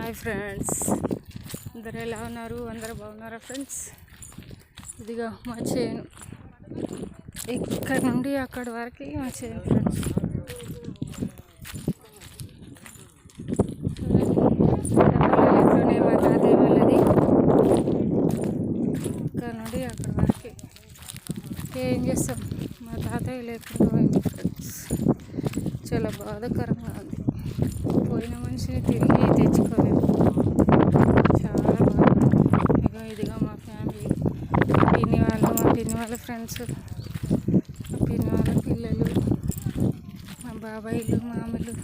Hi friends, అందరు ఎలా ఉన్నారు? అందరూ బాగున్నారా ఫ్రెండ్స్? ఇదిగా మా చేను, ఇక్కడ నుండి అక్కడి వరకు మా చేను ఫ్రెండ్స్. మా తాతయ్య వాళ్ళది, ఇక్కడ నుండి అక్కడి వరకు. ఏం చేస్తాం, మా తాతయ్య లేకుండా పోయింది ఫ్రెండ్స్. చాలా బాధాకరంగా ఉంది. పోయిన మనిషిని తిరిగి తెచ్చుకోలేదు. చాలా బాగా. ఇదిగా మా ఫ్యామిలీ, మా పిన్ని వాళ్ళ ఫ్రెండ్స్, మా పిన్ని వాళ్ళ పిల్లలు, మా బాబాయిలు, మామలు,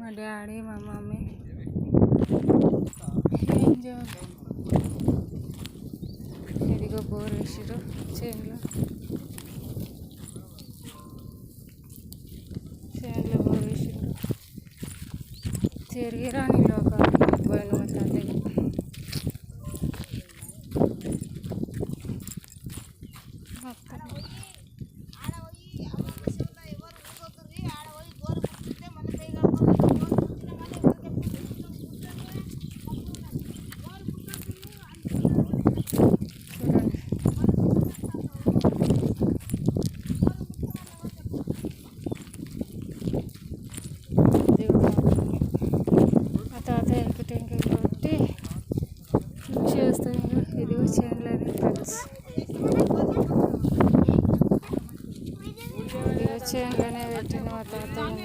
మా డాడీ, మా మమ్మీ. ఏం చేయాలి? ఇదిగో బోర్ వేసారు చేనులో బోర్ వేసారు. తిరిగి రాని లోకాలు పోయిన మా తాతయ్య. తాతయ్యకి టెంకాయలు కొట్టి చేస్తాను. ఇదిగో చేనులేదు ఫ్రెండ్స్, ఇదిగో చేనులోనే పెట్టిన మా తాతయ్య.